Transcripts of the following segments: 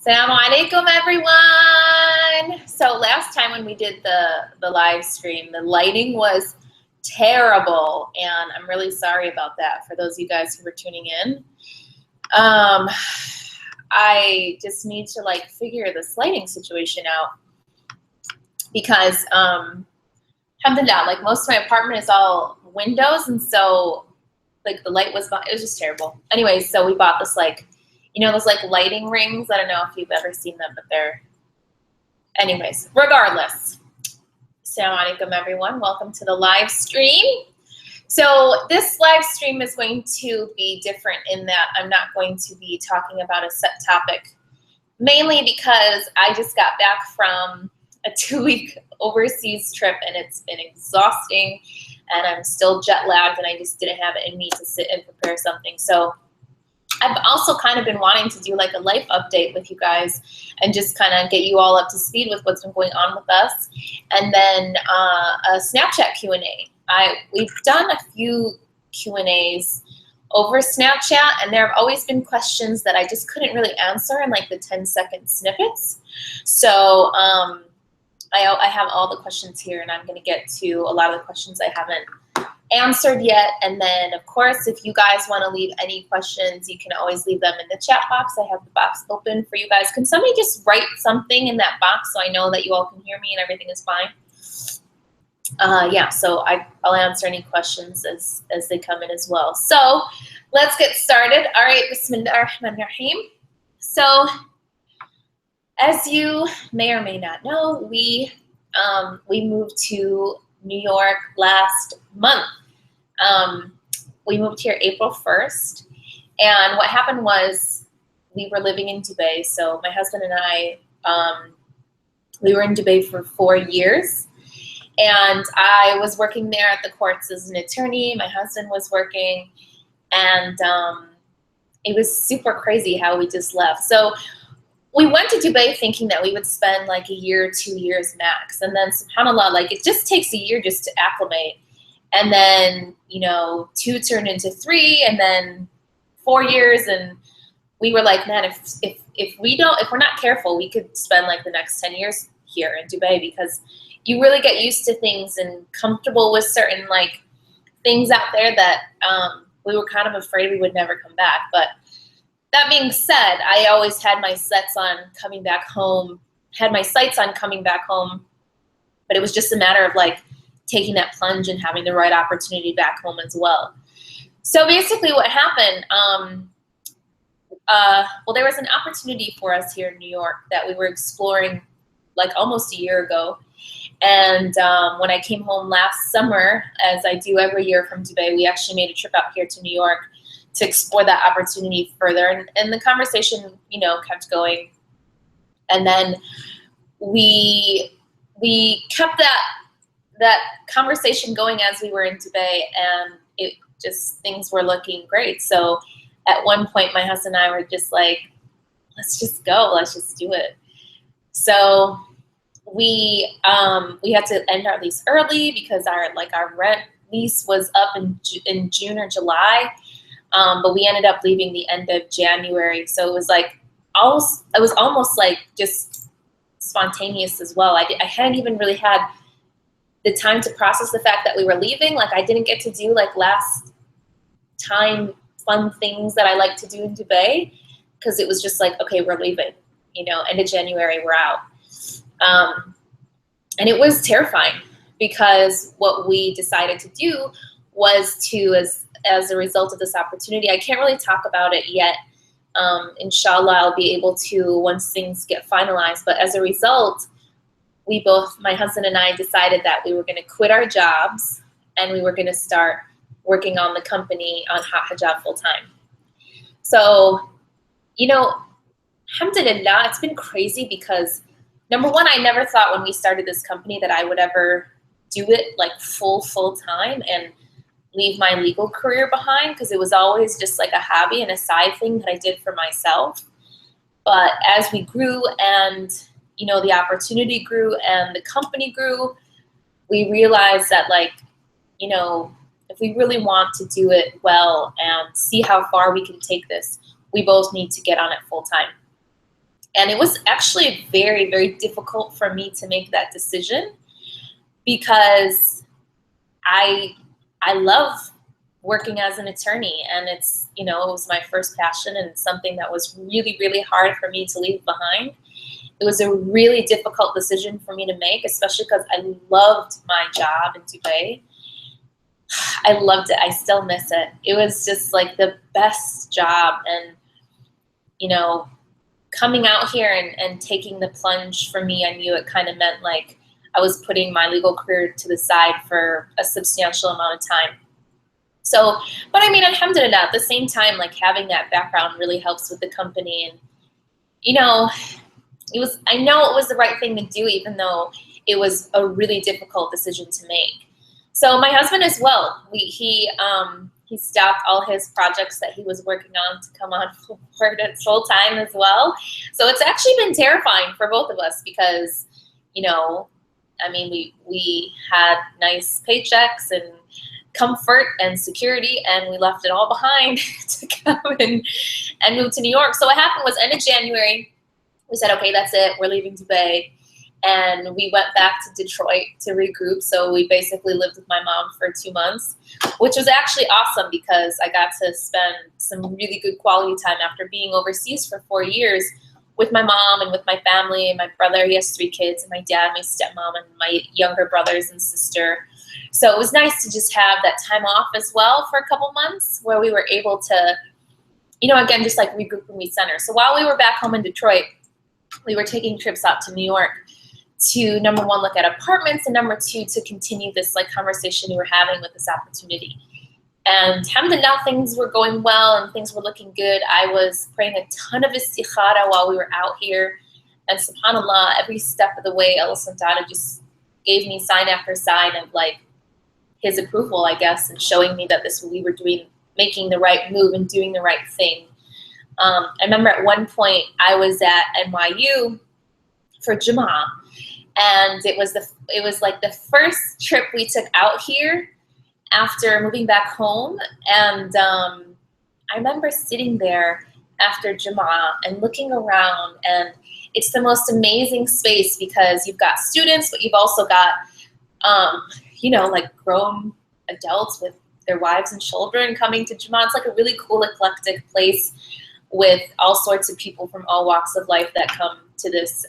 Assalamu alaikum, everyone. So last time when we did the live stream, the lighting was terrible, and I'm really sorry about that for those of you guys who were tuning in. I just need to figure this lighting situation out because alhamdulillah, most of my apartment is all windows, and so the light was it was just terrible. Anyways, so we bought this those lighting rings. I don't know if you've ever seen them, but they're, anyways, regardless. Assalamu alaikum, everyone. Welcome to the live stream. So this live stream is going to be different in that I'm not going to be talking about a set topic, mainly because I just got back from a 2-week overseas trip and it's been exhausting and I'm still jet lagged and I just didn't have it in me to sit and prepare something. So I've also kind of been wanting to do a life update with you guys and just kind of get you all up to speed with what's been going on with us. And then a Snapchat Q&A. We've done a few Q&As over Snapchat, and there have always been questions that I just couldn't really answer in the 10-second snippets. So I have all the questions here, and I'm going to get to a lot of the questions I haven't answered yet. And then, of course, if you guys want to leave any questions, you can always leave them in the chat box. I have the box open for you guys. Can somebody just write something in that box so I know that you all can hear me and everything is fine? Yeah, so I'll answer any questions as they come in as well. So let's get started. All right, Bismillahirrahmanirrahim. So as you may or may not know, we moved to New York last month. We moved here April 1st, and what happened was we were living in Dubai. So my husband and I, we were in Dubai for 4 years, and I was working there at the courts as an attorney. My husband was working, and it was super crazy how we just left. So we went to Dubai thinking that we would spend a year, 2 years max. And then subhanAllah, it just takes a year just to acclimate. And then, 2 turned into 3 and then 4 years. And we were like, man, if we're not careful, we could spend the next 10 years here in Dubai, because you really get used to things and comfortable with certain things out there that we were kind of afraid we would never come back. But that being said, I always had my sights on coming back home, but it was just a matter of taking that plunge and having the right opportunity back home as well. So basically what happened, well, there was an opportunity for us here in New York that we were exploring almost a year ago. And when I came home last summer, as I do every year from Dubai, we actually made a trip out here to New York to explore that opportunity further. And the conversation, kept going. And then we kept that conversation going as we were in Dubai, and it just, things were looking great. So at one point, my husband and I were just let's just go, let's just do it. So we had to end our lease early because our rent lease was up in June or July. But we ended up leaving the end of January. So it was almost just spontaneous as well. I hadn't even really had the time to process the fact that we were leaving. I didn't get to do last time fun things that I like to do in Dubai, because it was just okay, we're leaving, end of January, we're out. And it was terrifying, because what we decided to do was to, as a result of this opportunity, I can't really talk about it yet. Inshallah, I'll be able to once things get finalized. But as a result, we both, my husband and I, decided that we were going to quit our jobs and we were going to start working on the company on Haute Hijab full time. So, alhamdulillah, it's been crazy because, number one, I never thought when we started this company that I would ever do it full time and leave my legal career behind, because it was always just a hobby and a side thing that I did for myself. But as we grew and, the opportunity grew and the company grew, we realized that if we really want to do it well and see how far we can take this, we both need to get on it full time. And it was actually very, very difficult for me to make that decision because I love working as an attorney, and it's, you know, it was my first passion and something that was really, really hard for me to leave behind. It was a really difficult decision for me to make, especially because I loved my job in Dubai. I loved it. I still miss it. It was just like the best job. And, you know, coming out here and taking the plunge for me, I knew it kind of meant like I was putting my legal career to the side for a substantial amount of time. So, but I mean, alhamdulillah, at the same time, like having that background really helps with the company. And, you know, I know it was the right thing to do, even though it was a really difficult decision to make. So my husband as well, he stopped all his projects that he was working on to come on board at full time as well. So it's actually been terrifying for both of us because, you know, I mean, we had nice paychecks and comfort and security, and we left it all behind to come and move to New York. So what happened was, end of January, we said, okay, that's it. We're leaving Dubai. And we went back to Detroit to regroup. So we basically lived with my mom for 2 months, which was actually awesome because I got to spend some really good quality time after being overseas for 4 years with my mom and with my family and my brother. He has 3 kids, and my dad, my stepmom, and my younger brothers and sister. So it was nice to just have that time off as well for a couple months where we were able to, you know, again, just like regroup and recenter. So while we were back home in Detroit, we were taking trips out to New York to, number 1, look at apartments, and number 2, to continue this like conversation we were having with this opportunity. And alhamdulillah, things were going well and things were looking good. I was praying a ton of istikhara while we were out here. And subhanAllah, every step of the way, Allah subhanahu wa ta'ala just gave me sign after sign of like his approval, I guess, and showing me that we were making the right move and doing the right thing. I remember at one point I was at NYU for Jummah, and it was like the first trip we took out here after moving back home. And I remember sitting there after Jummah and looking around, and it's the most amazing space because you've got students, but you've also got, you know, like grown adults with their wives and children coming to Jummah. It's like a really cool, eclectic place with all sorts of people from all walks of life that come to this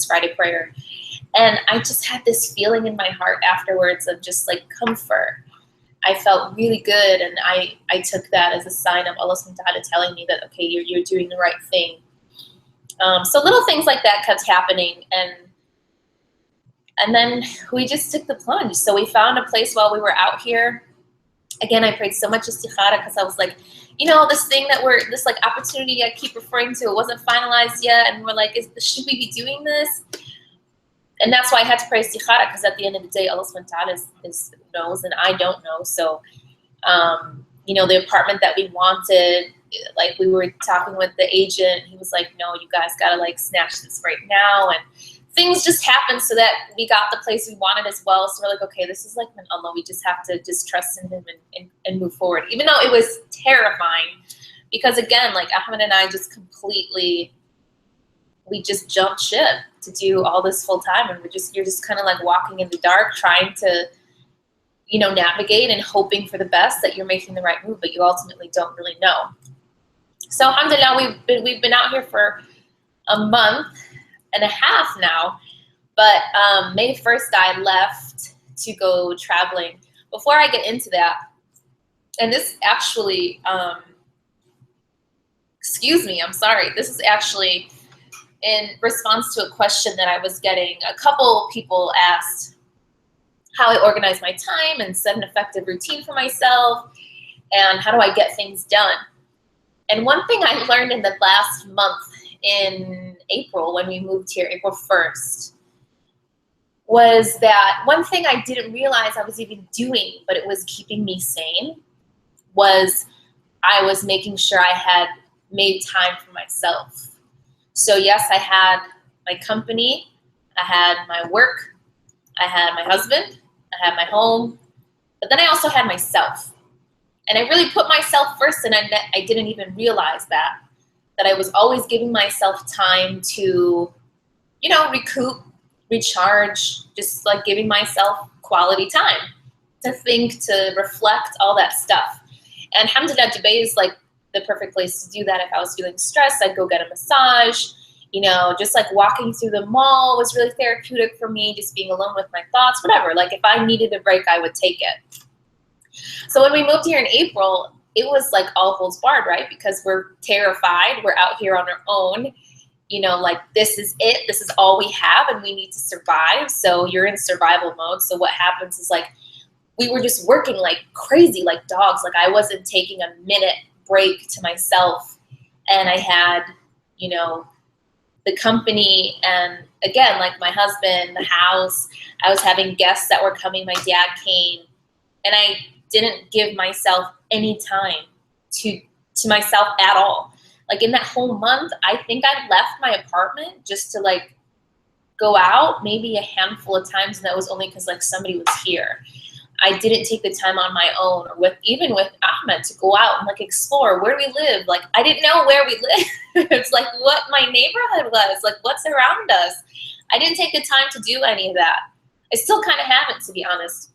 Friday prayer. And I just had this feeling in my heart afterwards of just like comfort. I felt really good, and I took that as a sign of Allah subhanahu wa ta'ala telling me that, okay, you're doing the right thing. So little things like that kept happening, and then we just took the plunge. So we found a place while we were out here. Again, I prayed so much istikhara because I was like, you know, this like opportunity I keep referring to, it wasn't finalized yet, and we're like, should we be doing this? And that's why I had to pray istikhara, because at the end of the day, Allah subhanahu wa ta'ala knows, and I don't know. So, you know, the apartment that we wanted, like we were talking with the agent, he was like, no, you guys gotta like snatch this right now. And things just happened so that we got the place we wanted as well. So we're like, okay, this is like min Allah. We just have to just trust in him and move forward. Even though it was terrifying, because again, like Ahmed and I just we just jumped ship to do all this full time. And you're just kind of like walking in the dark, trying to, you know, navigate and hoping for the best, that you're making the right move, but you ultimately don't really know. So alhamdulillah, we've been out here for a month and a half now, but May 1st I left to go traveling. Before I get into that, and this actually, excuse me, I'm sorry, this is actually in response to a question that I was getting. A couple people asked how I organize my time and set an effective routine for myself, and how do I get things done. And one thing I learned in the last month, in April, when we moved here, April 1st, was that one thing I didn't realize I was even doing, but it was keeping me sane, was I was making sure I had made time for myself. So yes, I had my company, I had my work, I had my husband, I had my home, but then I also had myself. And I really put myself first, and I didn't even realize that. that I was always giving myself time to, you know, recoup, recharge, just like giving myself quality time to think, to reflect, all that stuff. And alhamdulillah, Dubai is like the perfect place to do that. If I was feeling stressed, I'd go get a massage. You know, just like walking through the mall was really therapeutic for me, just being alone with my thoughts, whatever. Like if I needed a break, I would take it. So when we moved here in April, it was like all holds barred, right? Because we're terrified. We're out here on our own. You know, like this is it. This is all we have and we need to survive. So you're in survival mode. So what happens is like we were just working like crazy, like dogs. Like I wasn't taking a minute break to myself. And I had, you know, the company and again, like my husband, the house. I was having guests that were coming. My dad came and I didn't give myself any time to myself at all. Like in that whole month, I think I left my apartment just to like go out maybe a handful of times, and that was only because like somebody was here. I didn't take the time on my own or with even with Ahmed to go out and like explore where we live. Like I didn't know where we live. It's like what my neighborhood was, like what's around us. I didn't take the time to do any of that. I still kind of haven't, to be honest.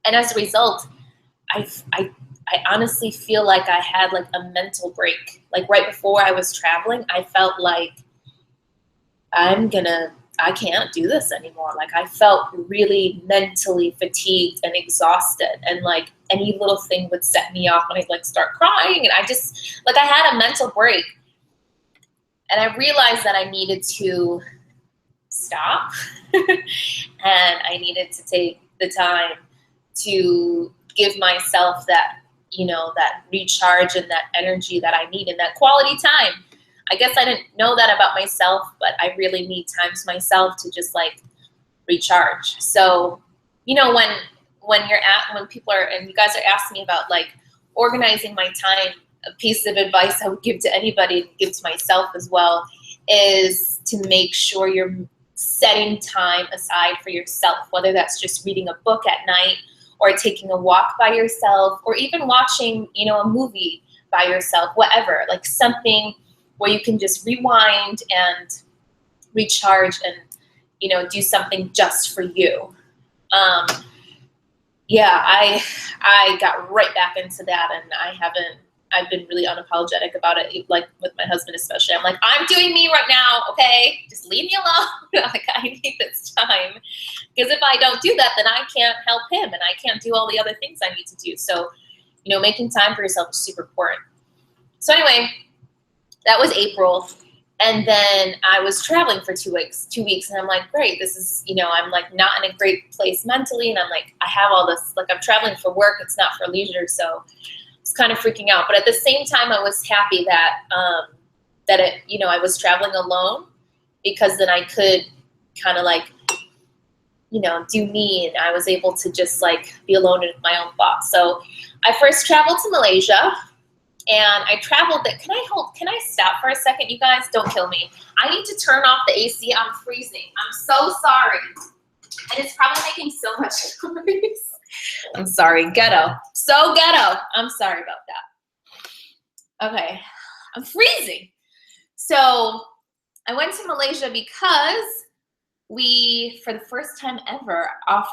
And as a result, I honestly feel like I had like a mental break. Like right before I was traveling, I felt like I can't do this anymore. Like I felt really mentally fatigued and exhausted, and like any little thing would set me off and I'd like start crying, and I just like I had a mental break. And I realized that I needed to stop and I needed to take the time to give myself that, you know, that recharge and that energy that I need and that quality time. I guess I didn't know that about myself, but I really need time to myself to just like recharge. So, you know, when people are, and you guys are asking me about like organizing my time, a piece of advice I would give to anybody and give to myself as well is to make sure you're setting time aside for yourself, whether that's just reading a book at night or taking a walk by yourself or even watching, you know, a movie by yourself, whatever, like something where you can just rewind and recharge and, you know, do something just for you. Yeah, I got right back into that, and I've been really unapologetic about it, like with my husband especially. I'm like, I'm doing me right now, okay? Just leave me alone. Like, I need this time. Because if I don't do that, then I can't help him, and I can't do all the other things I need to do. So, you know, making time for yourself is super important. So anyway, that was April. And then I was traveling for 2 weeks, and I'm like, great, this is, you know, I'm like not in a great place mentally. And I'm like, I have all this, like I'm traveling for work. It's not for leisure. So it's kind of freaking out. But at the same time, I was happy that, you know, I was traveling alone, because then I could kind of like, you know, do me, and I was able to just like be alone with my own thoughts. So I first traveled to Malaysia. And I traveled that. Can I stop for a second, you guys? Don't kill me. I need to turn off the AC. I'm freezing. I'm so sorry. And it's probably making so much noise. I'm sorry. Ghetto. So ghetto. I'm sorry about that. Okay. I'm freezing. So I went to Malaysia because we, for the first time ever, are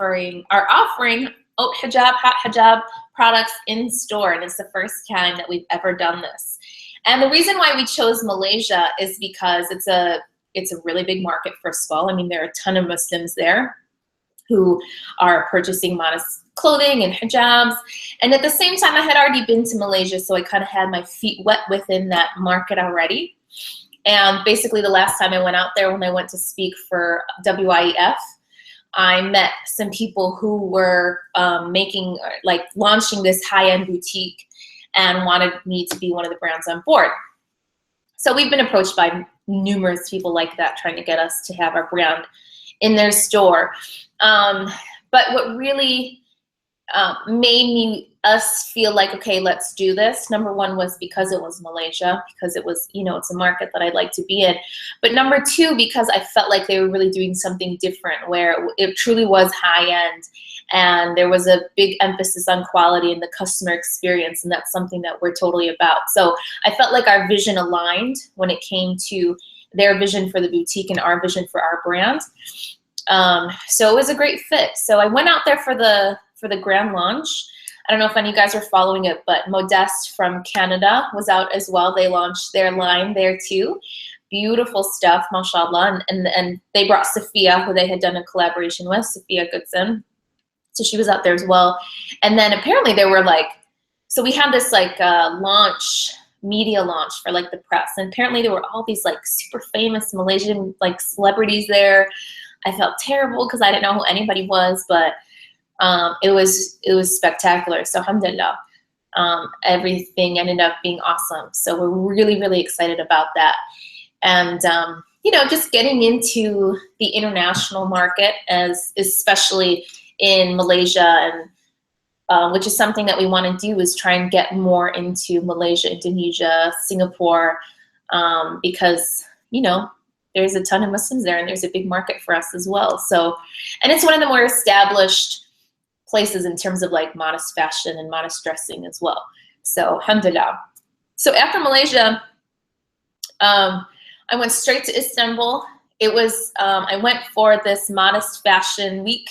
offering Haute Hijab products in store, and it's the first time that we've ever done this. And the reason why we chose Malaysia is because it's a really big market, first of all. I mean, there are a ton of Muslims there who are purchasing modest clothing and hijabs. And at the same time, I had already been to Malaysia, so I kind of had my feet wet within that market already. And basically the last time I went out there, when I went to speak for WIEF, I met some people who were launching this high-end boutique and wanted me to be one of the brands on board. So we've been approached by numerous people like that, trying to get us to have our brand in their store. But what really made us feel like, okay, let's do this. Number one was because it was Malaysia, because it was, you know, it's a market that I'd like to be in. But number two, because I felt like they were really doing something different, where it truly was high end, and there was a big emphasis on quality and the customer experience, and that's something that we're totally about. So I felt like our vision aligned when it came to their vision for the boutique and our vision for our brand. So it was a great fit. So I went out there for the grand launch. I don't know if any of you guys are following it, but Modeste from Canada was out as well. They launched their line there too. Beautiful stuff, mashallah. And they brought Sophia, who they had done a collaboration with, Sophia Goodson. So she was out there as well. And then apparently there were like, so we had this like media launch for like the press. And apparently there were all these like super famous Malaysian like celebrities there. I felt terrible because I didn't know who anybody was, but it was spectacular. So alhamdulillah, everything ended up being awesome. So we're really, really excited about that. And, you know, just getting into the international market, as especially in Malaysia, and which is something that we want to do, is try and get more into Malaysia, Indonesia, Singapore, because, you know, there's a ton of Muslims there and there's a big market for us as well. So, and it's one of the more established places in terms of like modest fashion and modest dressing as well. So alhamdulillah. So after Malaysia, I went straight to Istanbul. It was, I went for this modest fashion week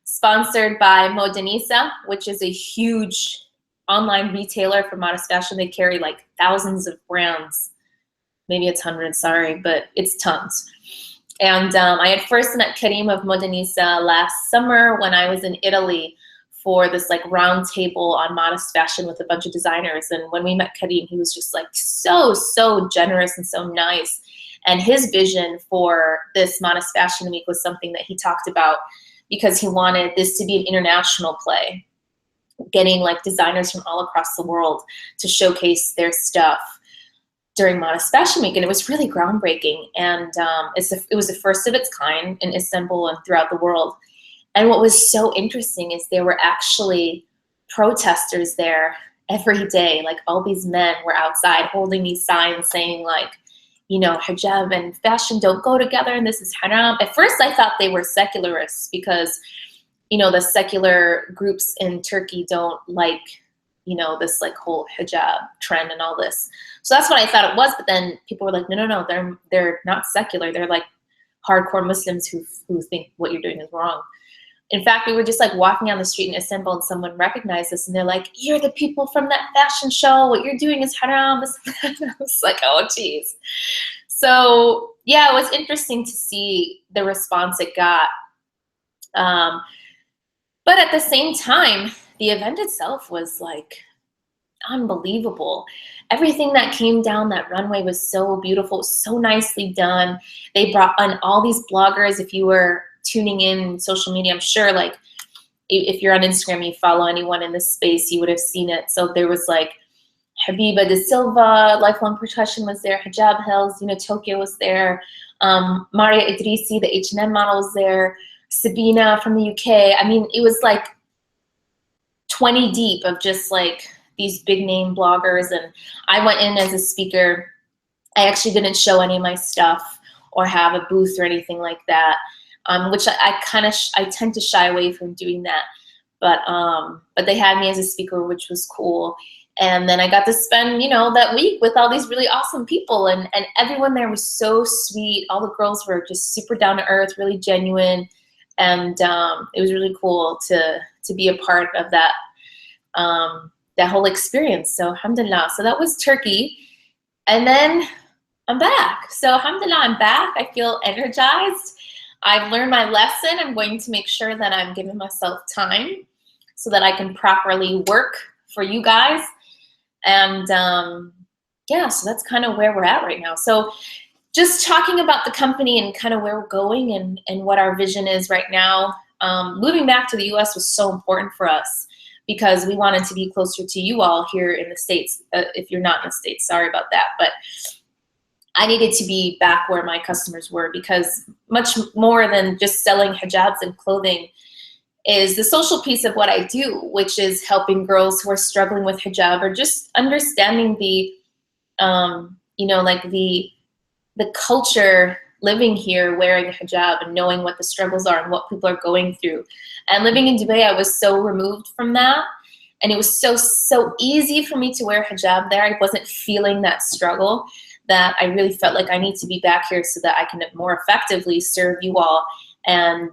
sponsored by Modanisa, which is a huge online retailer for modest fashion. They carry like thousands of brands. Maybe it's hundreds, sorry, but it's tons. And I had first met Karim of Modanisa last summer when I was in Italy for this like round table on modest fashion with a bunch of designers. And when we met Karim, he was just like so generous and so nice. And his vision for this modest fashion week was something that he talked about, because he wanted this to be an international play, getting like designers from all across the world to showcase their stuff during Modest Fashion Week. And it was really groundbreaking. And it was the first of its kind in Istanbul and throughout the world. And what was so interesting is there were actually protesters there every day. Like all these men were outside holding these signs saying like, you know, hijab and fashion don't go together and this is haram. At first I thought they were secularists because, you know, the secular groups in Turkey don't like, you know, this like whole hijab trend and all this. So that's what I thought it was. But then people were like, no, they're not secular. They're like hardcore Muslims who think what you're doing is wrong. In fact, we were just like walking down the street in Istanbul and someone recognized us and they're like, you're the people from that fashion show. What you're doing is haram. I was like, oh, geez. So yeah, it was interesting to see the response it got. But at the same time, the event itself was like unbelievable. Everything that came down that runway was so beautiful, so nicely done. They brought on all these bloggers. If you were tuning in social media, I'm sure like if you're on Instagram, you follow anyone in this space, you would have seen it. So there was like Habiba De Silva, Lifelong Profession was there, Hijab Hills, you know, Tokyo was there, Maria Idrisi, the H&M model was there, Sabina from the UK. I mean, it was like 20 deep of just like these big name bloggers. And I went in as a speaker. I actually didn't show any of my stuff or have a booth or anything like that, which I tend to shy away from doing that. But they had me as a speaker, which was cool. And then I got to spend, you know, that week with all these really awesome people, and everyone there was so sweet. All the girls were just super down to earth, really genuine. And it was really cool to be a part of that, that whole experience. So alhamdulillah. So that was Turkey. And then I'm back. So alhamdulillah, I'm back. I feel energized. I've learned my lesson. I'm going to make sure that I'm giving myself time so that I can properly work for you guys. And yeah, so that's kind of where we're at right now. So just talking about the company and kind of where we're going and what our vision is right now. Moving back to the US was so important for us because we wanted to be closer to you all here in the States. If you're not in the States, sorry about that. But I needed to be back where my customers were, because much more than just selling hijabs and clothing, is the social piece of what I do, which is helping girls who are struggling with hijab or just understanding the, you know, like the culture living here wearing a hijab and knowing what the struggles are and what people are going through. And living in Dubai, I was so removed from that. And it was so easy for me to wear hijab there. I wasn't feeling that struggle, that I really felt like I need to be back here so that I can more effectively serve you all and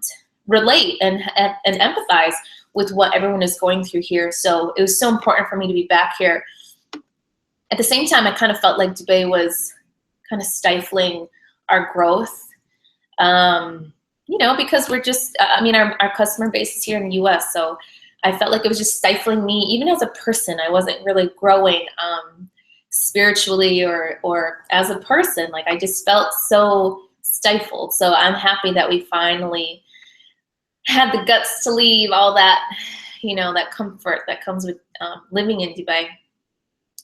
relate and empathize with what everyone is going through here. So it was so important for me to be back here. At the same time, I kind of felt like Dubai was kind of stifling our growth, you know, because we're just, I mean, our customer base is here in the US, so I felt like it was just stifling me, even as a person. I wasn't really growing spiritually or as a person. Like, I just felt so stifled. So I'm happy that we finally had the guts to leave all that, you know, that comfort that comes with living in Dubai.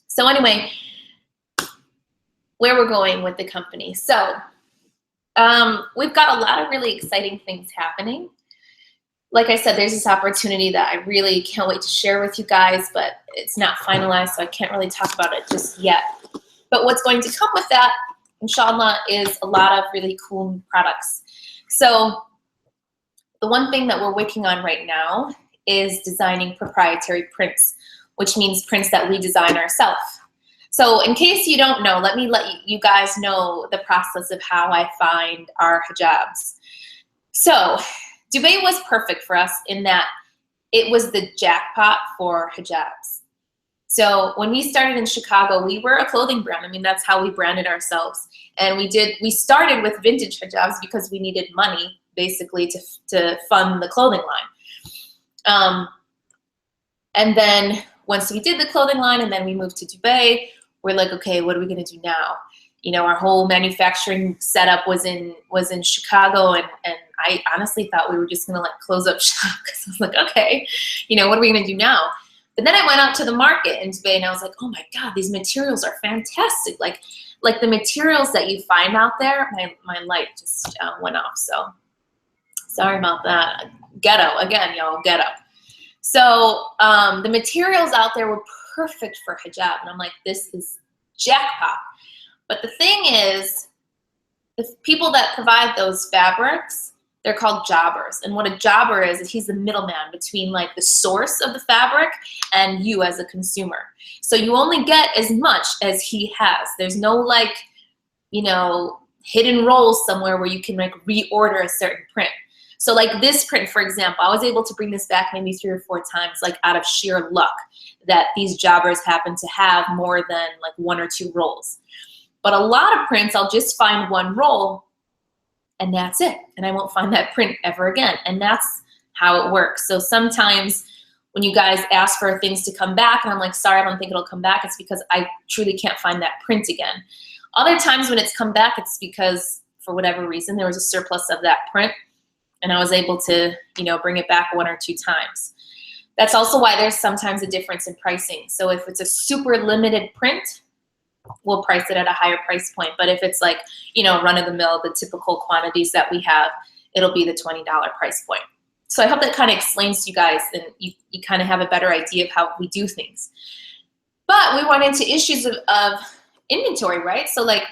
So anyway, where we're going with the company. So we've got a lot of really exciting things happening. Like I said, there's this opportunity that I really can't wait to share with you guys, but it's not finalized, so I can't really talk about it just yet. But what's going to come with that, inshallah, is a lot of really cool products. So the one thing that we're working on right now is designing proprietary prints, which means prints that we design ourselves. So in case you don't know, let me let you guys know the process of how I find our hijabs. So Dubai was perfect for us in that it was the jackpot for hijabs. So when we started in Chicago, we were a clothing brand. I mean, that's how we branded ourselves. And we started with vintage hijabs because we needed money basically to fund the clothing line. And then once we did the clothing line and then we moved to Dubai, we're like, okay, what are we gonna do now? You know, our whole manufacturing setup was in Chicago, and I honestly thought we were just gonna like close up shop because I was like, okay, you know, what are we gonna do now? But then I went out to the market in Dubai and I was like, oh my God, these materials are fantastic. Like the materials that you find out there, my light just went off, so sorry about that. Ghetto, again, y'all, ghetto. So the materials out there were perfect for hijab. And I'm like, this is jackpot. But the thing is, the people that provide those fabrics, they're called jobbers. And what a jobber is he's the middleman between like the source of the fabric and you as a consumer. So you only get as much as he has. There's no like, you know, hidden rolls somewhere where you can like reorder a certain print. So like this print, for example, I was able to bring this back maybe 3 or 4 times, like out of sheer luck that these jobbers happen to have more than like 1 or 2 rolls. But a lot of prints, I'll just find 1 roll and that's it. And I won't find that print ever again. And that's how it works. So sometimes when you guys ask for things to come back and I'm like, sorry, I don't think it'll come back, it's because I truly can't find that print again. Other times when it's come back, it's because for whatever reason, there was a surplus of that print and I was able to, you know, bring it back 1 or 2 times. That's also why there's sometimes a difference in pricing. So if it's a super limited print, we'll price it at a higher price point. But if it's like, you know, run-of-the-mill, the typical quantities that we have, it'll be the $20 price point. So I hope that kind of explains to you guys and you kind of have a better idea of how we do things. But we run into issues of inventory, right? So like,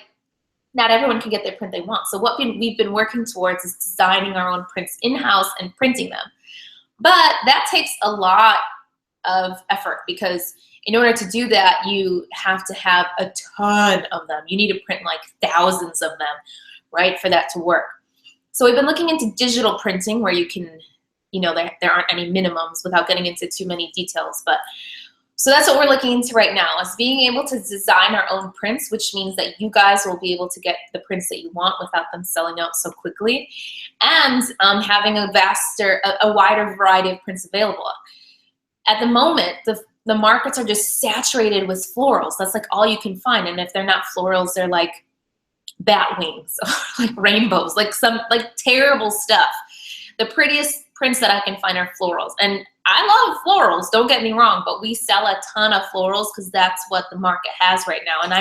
not everyone can get their print they want. So what we've been working towards is designing our own prints in-house and printing them. But that takes a lot of effort because in order to do that, you have to have a ton of them. You need to print like thousands of them, right, for that to work. So we've been looking into digital printing where you can, you know, there aren't any minimums without getting into too many details. But so that's what we're looking into right now, is being able to design our own prints, which means that you guys will be able to get the prints that you want without them selling out so quickly, and having a wider variety of prints available. At the moment, the markets are just saturated with florals. That's like all you can find. And if they're not florals, they're like bat wings or like rainbows, like some like terrible stuff. The prettiest prints that I can find are florals. And I love florals, don't get me wrong, but we sell a ton of florals because that's what the market has right now. And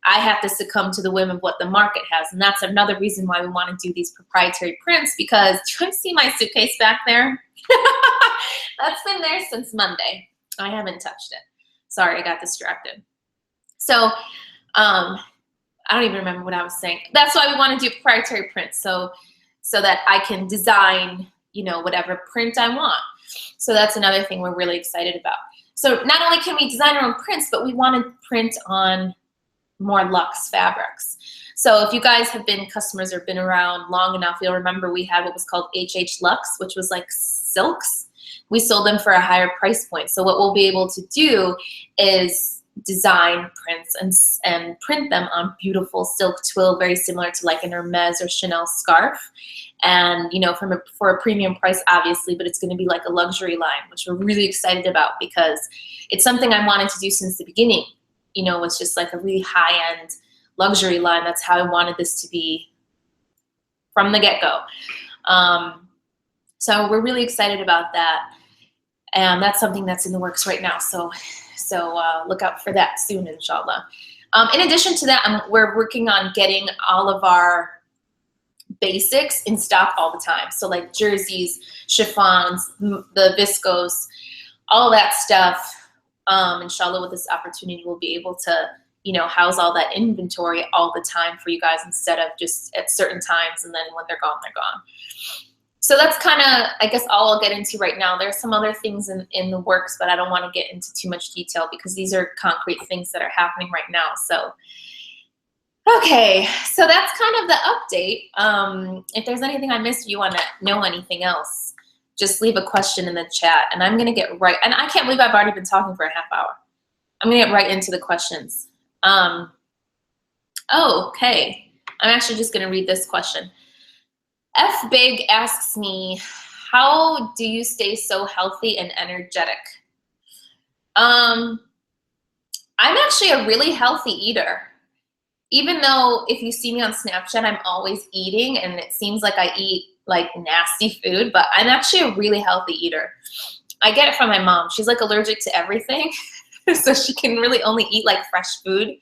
I have to succumb to the whim of what the market has. And that's another reason why we want to do these proprietary prints, because do you see my suitcase back there? That's been there since Monday. I haven't touched it. Sorry, I got distracted. So I don't even remember what I was saying. That's why we want to do proprietary prints, so that I can design, you know, whatever print I want. So that's another thing we're really excited about. So not only can we design our own prints, but we want to print on more luxe fabrics. So if you guys have been customers or been around long enough, you'll remember we had what was called HH Luxe, which was like silks. We sold them for a higher price point. So what we'll be able to do is design prints and print them on beautiful silk twill, very similar to like an Hermes or Chanel scarf. And, you know, for a premium price, obviously, but it's going to be like a luxury line, which we're really excited about because it's something I wanted to do since the beginning. You know, it's just like a really high-end luxury line. That's how I wanted this to be from the get-go. So we're really excited about that. And that's something that's in the works right now. So look out for that soon, inshallah. In addition to that, we're working on getting all of our basics in stock all the time. So like jerseys, chiffons, the viscose, all that stuff. Inshallah, with this opportunity, we'll be able to, you know, house all that inventory all the time for you guys instead of just at certain times and then when they're gone, they're gone. So that's kind of, I guess, all I'll get into right now. There's some other things in the works, but I don't want to get into too much detail because these are concrete things that are happening right now. So, okay, so that's kind of the update. If there's anything I missed or you want to know anything else, just leave a question in the chat, and I'm going to get right, and I can't believe I've already been talking for a half hour. I'm going to get right into the questions. Okay, I'm actually just going to read this question. F Big asks me, how do you stay so healthy and energetic? I'm actually a really healthy eater. Even though if you see me on Snapchat, I'm always eating and it seems like I eat like nasty food, but I'm actually a really healthy eater. I get it from my mom. She's like allergic to everything. So she can really only eat like fresh food.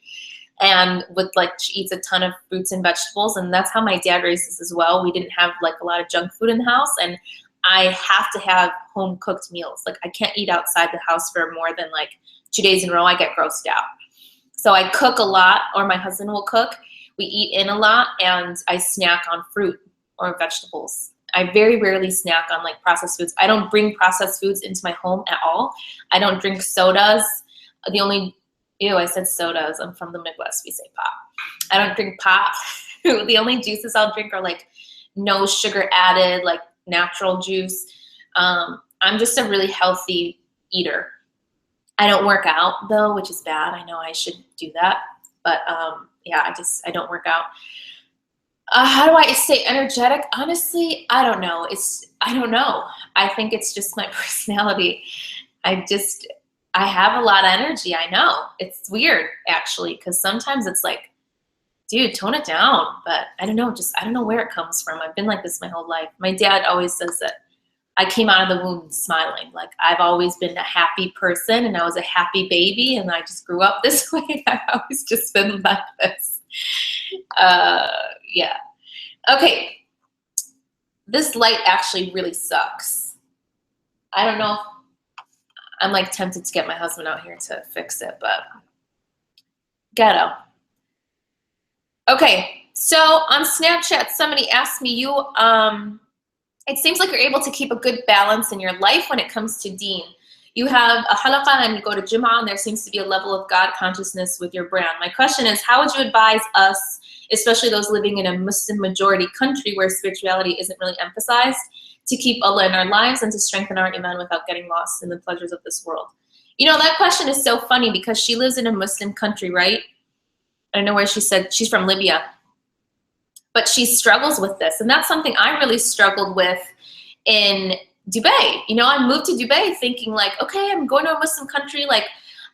And with like, she eats a ton of fruits and vegetables. And that's how my dad raised us as well. We didn't have like a lot of junk food in the house. And I have to have home cooked meals. Like I can't eat outside the house for more than like 2 days in a row. I get grossed out. So I cook a lot, or my husband will cook. We eat in a lot, and I snack on fruit or vegetables. I very rarely snack on like processed foods. I don't bring processed foods into my home at all. I don't drink sodas. The only, ew, I said sodas. I'm from the Midwest. We say pop. I don't drink pop. The only juices I'll drink are like no sugar added, like natural juice. I'm just a really healthy eater. I don't work out though, which is bad. I know I should do that, but yeah, I don't work out. How do I stay energetic? Honestly, I don't know. I don't know. I think it's just my personality. I have a lot of energy. I know it's weird actually, because sometimes it's like, dude, tone it down. But I don't know. I don't know where it comes from. I've been like this my whole life. My dad always says that I came out of the womb smiling. Like I've always been a happy person, and I was a happy baby, and I just grew up this way. I've always just been like this. Yeah. Okay. This light actually really sucks. I don't know if I'm like tempted to get my husband out here to fix it, but ghetto. Okay. So on Snapchat, somebody asked me, it seems like you're able to keep a good balance in your life when it comes to deen. You have a halaqah and you go to Jum'ah, and there seems to be a level of God consciousness with your brand. My question is, how would you advise us, especially those living in a Muslim majority country where spirituality isn't really emphasized, to keep Allah in our lives and to strengthen our iman without getting lost in the pleasures of this world? You know, that question is so funny because she lives in a Muslim country, right? I don't know where she said, she's from Libya. But she struggles with this. And that's something I really struggled with in Dubai. You know, I moved to Dubai thinking like, okay, I'm going to a Muslim country. Like,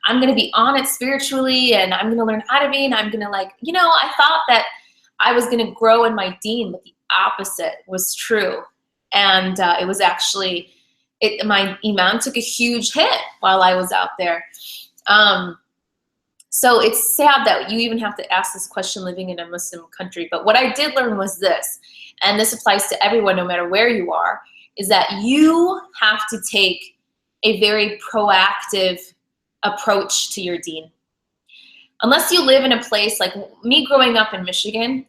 I'm going to be on it spiritually, and I'm going to learn Arabic, and I'm going to like, you know, I thought that I was going to grow in my deen, but the opposite was true. And it was actually, my iman took a huge hit while I was out there. So it's sad that you even have to ask this question living in a Muslim country. But what I did learn was this, and this applies to everyone no matter where you are, is that you have to take a very proactive approach to your deen. Unless you live in a place like me growing up in Michigan,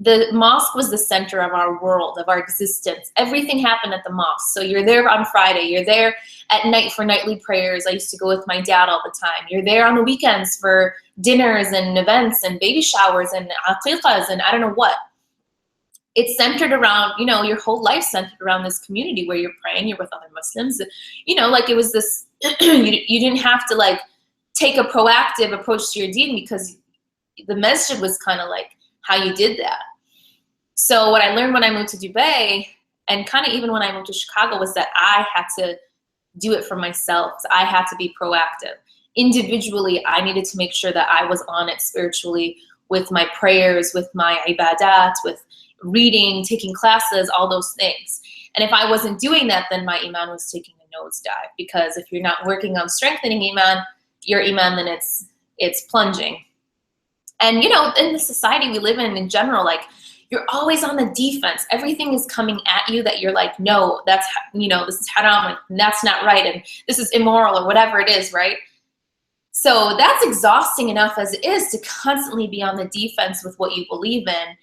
the mosque was the center of our world, of our existence. Everything happened at the mosque. So you're there on Friday, you're there at night for nightly prayers. I used to go with my dad all the time. You're there on the weekends for dinners and events and baby showers and aqiqahs and I don't know what. It's centered around, you know, your whole life centered around this community where you're praying, you're with other Muslims. You know, like it was this, you didn't have to like take a proactive approach to your deen because the masjid was kind of like how you did that. So what I learned when I moved to Dubai, and kind of even when I moved to Chicago, was that I had to do it for myself. I had to be proactive. Individually, I needed to make sure that I was on it spiritually with my prayers, with my ibadat, with reading, taking classes, all those things. And if I wasn't doing that, then my iman was taking a nosedive, because if you're not working on strengthening iman, your iman, then it's plunging. And, you know, in the society we live in general, like, you're always on the defense. Everything is coming at you that you're like, no, that's, you know, this is haram, and that's not right, and this is immoral, or whatever it is, right? So that's exhausting enough as it is to constantly be on the defense with what you believe in.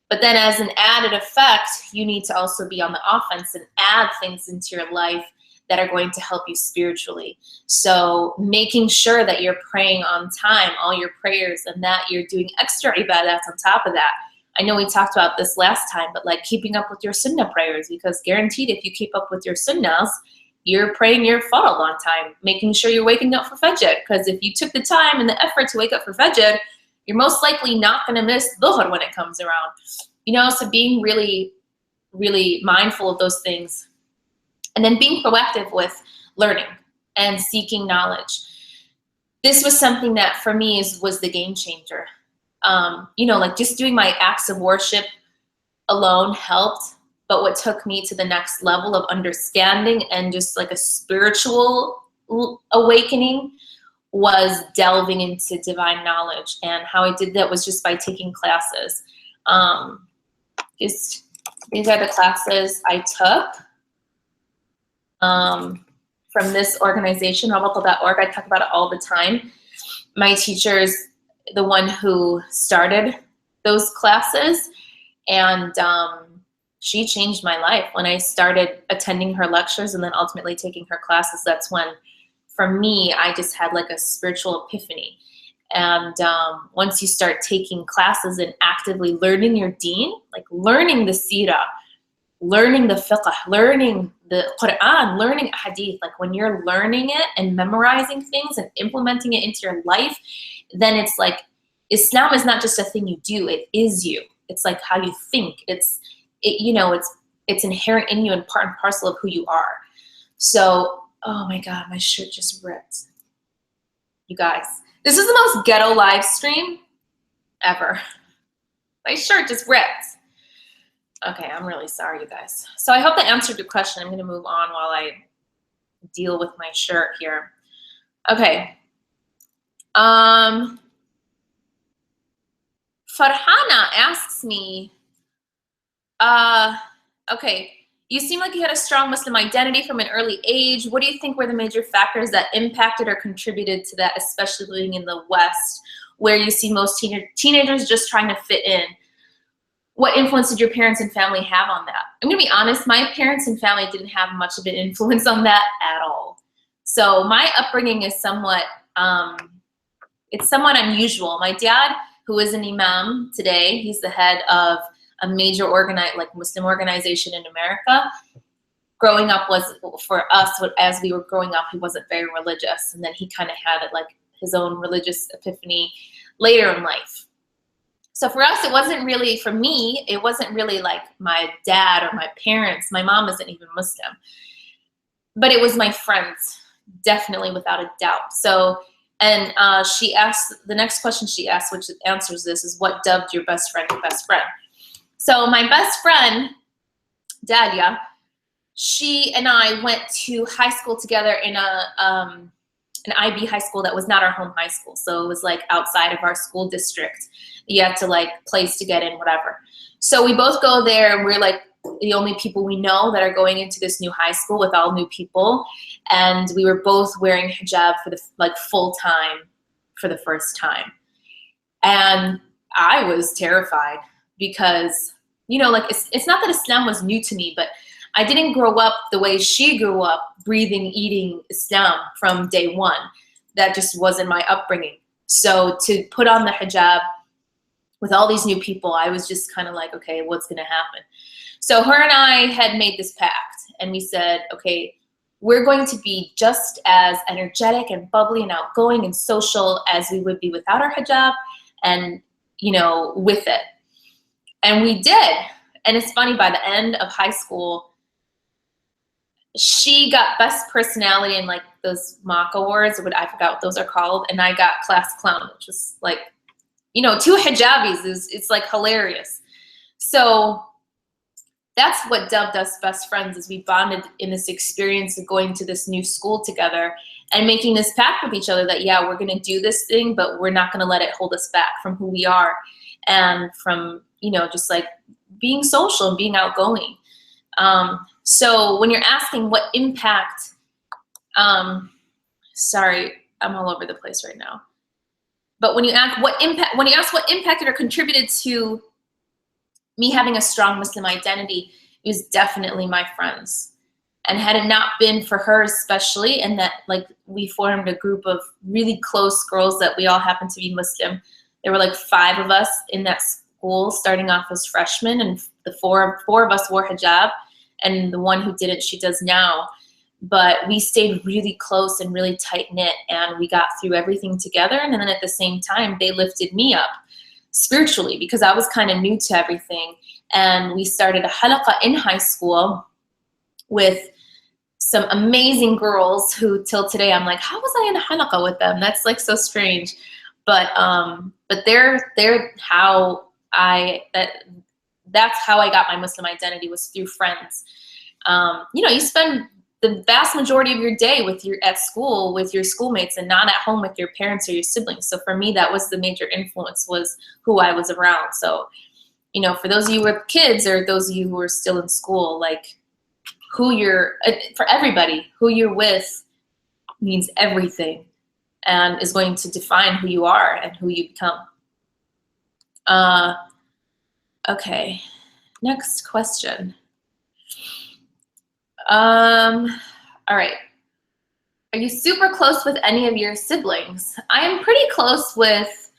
But then as an added effect, you need to also be on the offense and add things into your life that are going to help you spiritually. So making sure that you're praying on time, all your prayers, and that you're doing extra ibadats on top of that. I know we talked about this last time, but like keeping up with your sunnah prayers, because guaranteed if you keep up with your sunnahs, you're praying your fard on time, making sure you're waking up for Fajr. Because if you took the time and the effort to wake up for Fajr, you're most likely not going to miss Dhuhr when it comes around. You know, so being really, really mindful of those things. And then being proactive with learning and seeking knowledge. This was something that for me was the game changer. You know, like just doing my acts of worship alone helped, but what took me to the next level of understanding and just like a spiritual awakening was delving into divine knowledge. And how I did that was just by taking classes. These are the classes I took from this organization, Rabata.org. I talk about it all the time. My teacher's the one who started those classes, and she changed my life. When I started attending her lectures and then ultimately taking her classes, that's when, for me, I just had like a spiritual epiphany. And once you start taking classes and actively learning your deen, like learning the seerah, learning the fiqh, learning the Quran, learning hadith, like when you're learning it and memorizing things and implementing it into your life, then it's like Islam is not just a thing you do, it is you. It's like how you think. It's inherent in you and part and parcel of who you are. So, oh my God, my shirt just ripped. You guys, this is the most ghetto live stream ever. My shirt just ripped. Okay, I'm really sorry, you guys. So I hope that answered your question. I'm going to move on while I deal with my shirt here. Okay. Farhana asks me, okay, you seem like you had a strong Muslim identity from an early age. What do you think were the major factors that impacted or contributed to that, especially living in the West, where you see most teenagers just trying to fit in? What influence did your parents and family have on that? I'm gonna be honest, my parents and family didn't have much of an influence on that at all. So my upbringing is somewhat, it's somewhat unusual. My dad, who is an imam today, he's the head of a major Muslim organization in America. Growing up was, for us, as we were growing up, he wasn't very religious. And then he kind of had like his own religious epiphany later in life. So for us, it wasn't really, for me, it wasn't really like my dad or my parents. My mom isn't even Muslim. But it was my friends, definitely, without a doubt. So, and she asked, the next question she asked, which answers this, is what dubbed your best friend your best friend? So my best friend, Dalia, she and I went to high school together in a an IB high school that was not our home high school. So it was like outside of our school district. You had to like place to get in, whatever. So we both go there, and we're like the only people we know that are going into this new high school with all new people. And we were both wearing hijab for the like full time for the first time. And I was terrified because, you know, like it's not that Islam was new to me, but I didn't grow up the way she grew up, breathing, eating Islam from day one. That just wasn't my upbringing. So to put on the hijab with all these new people, I was just kind of like, okay, what's going to happen? So her and I had made this pact, and we said, okay, we're going to be just as energetic and bubbly and outgoing and social as we would be without our hijab and, you know, with it. And we did. And it's funny, by the end of high school, she got best personality in like those mock awards, what I forgot what those are called, and I got class clown, which was like, you know, 2 hijabis it's like hilarious. So that's what dubbed us best friends, is we bonded in this experience of going to this new school together and making this pact with each other that, yeah, we're gonna do this thing, but we're not gonna let it hold us back from who we are and from, you know, just like being social and being outgoing. So when you're asking what impact, sorry, I'm all over the place right now. But when you ask what impacted or contributed to me having a strong Muslim identity, it was definitely my friends. And had it not been for her especially, and that like we formed a group of really close girls that we all happened to be Muslim. There were like 5 of us in that school starting off as freshmen, and the four of us wore hijab. And the one who didn't, she does now. But we stayed really close and really tight-knit, and we got through everything together. And then at the same time, they lifted me up spiritually because I was kind of new to everything. And we started a halaqah in high school with some amazing girls who till today I'm like, how was I in a halaqah with them? That's like so strange. But they're how that's how I got my Muslim identity, was through friends. You know, you spend the vast majority of your day at school with your schoolmates and not at home with your parents or your siblings. So for me, that was the major influence, was who I was around. So, you know, for those of you with kids or those of you who are still in school, like for everybody, who you're with means everything and is going to define who you are and who you become. Okay, next question. All right. Are you super close with any of your siblings? I am pretty close with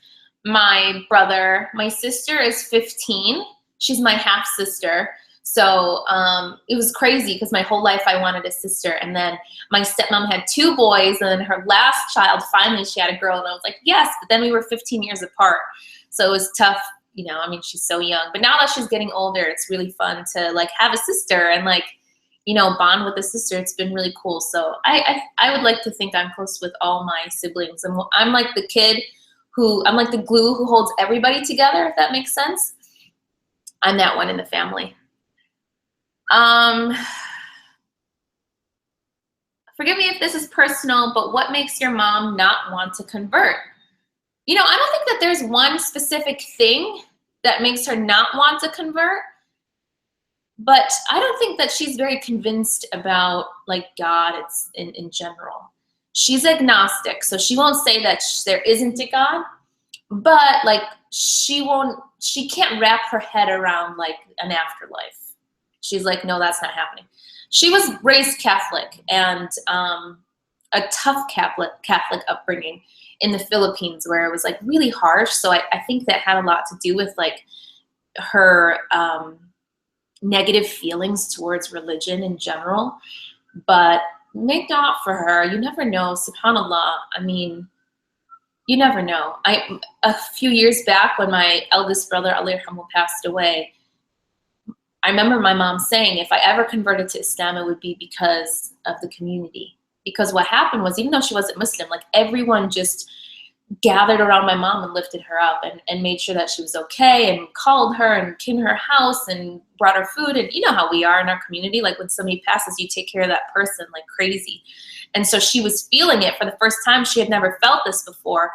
my brother. My sister is 15. She's my half sister. So it was crazy because my whole life I wanted a sister. And then my stepmom had 2 boys, and then her last child, finally she had a girl, and I was like, yes, but then we were 15 years apart. So it was tough. You know, I mean, she's so young, but now that she's getting older, it's really fun to like have a sister and like, you know, bond with a sister. It's been really cool. So I would like to think I'm close with all my siblings. And I'm like the kid I'm like the glue who holds everybody together, if that makes sense. I'm that one in the family. Forgive me if this is personal, but what makes your mom not want to convert? You know, I don't think that there's one specific thing that makes her not want to convert, but I don't think that she's very convinced about like God in general. She's agnostic, so she won't say that there isn't a God, but like she can't wrap her head around like an afterlife. She's like, no, that's not happening. She was raised Catholic and a tough Catholic upbringing in the Philippines, where it was like really harsh. So I think that had a lot to do with like her negative feelings towards religion in general. But make not for her. You never know. SubhanAllah. I mean, you never know. A few years back when my eldest brother, Allah yarhamu, passed away, I remember my mom saying if I ever converted to Islam, it would be because of the community. Because what happened was, even though she wasn't Muslim, like everyone just gathered around my mom and lifted her up and made sure that she was okay, and called her and came to her house and brought her food. And you know how we are in our community, like when somebody passes, you take care of that person like crazy. And so she was feeling it for the first time. She had never felt this before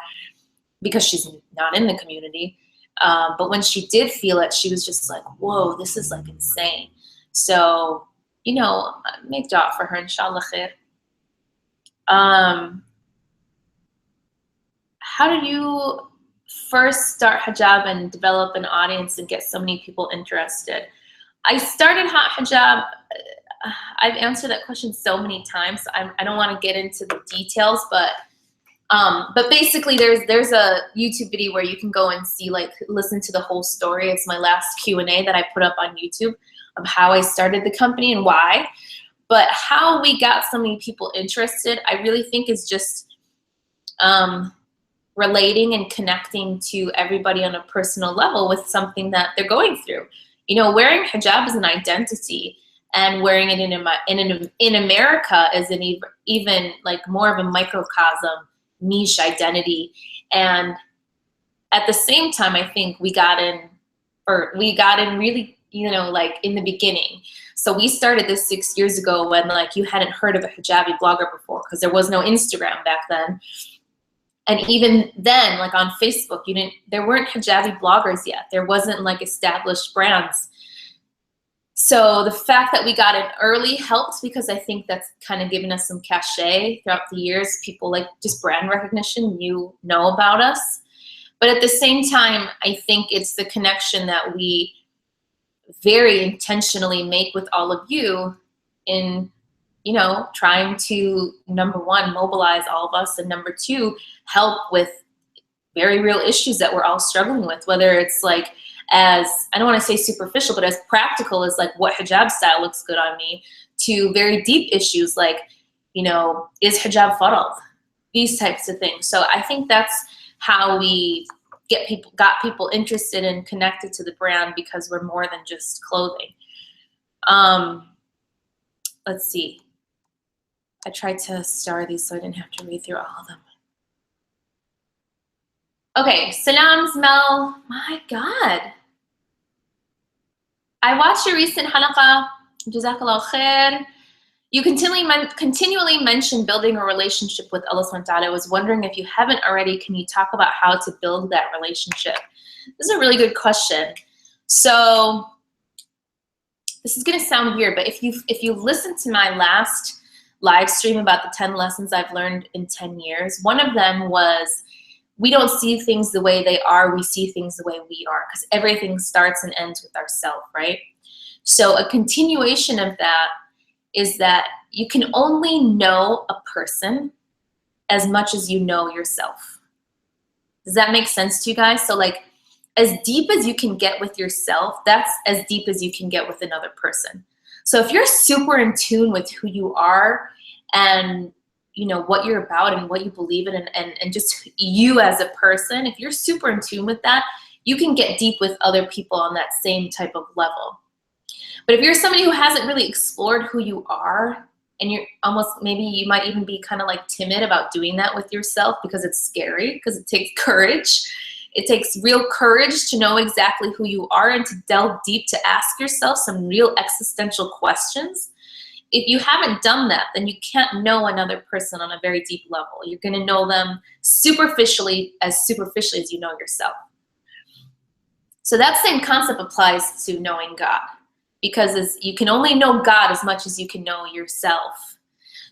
because she's not in the community. But when she did feel it, she was just like, whoa, this is like insane. So, you know, make dua for her, inshallah khair. How did you first start hijab and develop an audience and get so many people interested? I started Haute Hijab. I've answered that question so many times. I don't want to get into the details, but basically there's a YouTube video where you can go and see, like, listen to the whole story. It's my last Q&A that I put up on YouTube of how I started the company and why. But how we got so many people interested, I really think is just relating and connecting to everybody on a personal level with something that they're going through. You know, wearing hijab is an identity, and wearing it in America is an even like more of a microcosm, niche identity. And at the same time, I think we got in really, you know, like in the beginning. So we started this 6 years ago when, like, you hadn't heard of a hijabi blogger before because there was no Instagram back then. And even then, like on Facebook, there weren't hijabi bloggers yet. There wasn't like established brands. So the fact that we got in early helped, because I think that's kind of given us some cachet throughout the years. People, like, just brand recognition, you know about us. But at the same time, I think it's the connection that we very intentionally make with all of you in, you know, trying to, number one, mobilize all of us, and number two, help with very real issues that we're all struggling with, whether it's like, as, I don't want to say superficial, but as practical as like what hijab style looks good on me, to very deep issues like, you know, is hijab farad? These types of things. So I think that's how we got people interested and connected to the brand, because we're more than just clothing. Let's see. I tried to star these so I didn't have to read through all of them. Okay, salams, Mel. My God. I watched your recent halaqah. Jazakallah khair. You continually mention building a relationship with Allah subhanahu wa ta'ala. I was wondering if you haven't already, can you talk about how to build that relationship? This is a really good question. So this is gonna sound weird, but if you listen to my last live stream about the 10 lessons I've learned in 10 years, one of them was, we don't see things the way they are, we see things the way we are, because everything starts and ends with ourselves, right? So a continuation of that is that you can only know a person as much as you know yourself. Does that make sense to you guys? So like, as deep as you can get with yourself, that's as deep as you can get with another person. So if you're super in tune with who you are and, you know, what you're about and what you believe in, and just you as a person, if you're super in tune with that, you can get deep with other people on that same type of level. But if you're somebody who hasn't really explored who you are, and you're almost, maybe you might even be kind of like timid about doing that with yourself because it's scary, because it takes courage. It takes real courage to know exactly who you are and to delve deep, to ask yourself some real existential questions. If you haven't done that, then you can't know another person on a very deep level. You're going to know them superficially as you know yourself. So that same concept applies to knowing God, because you can only know God as much as you can know yourself.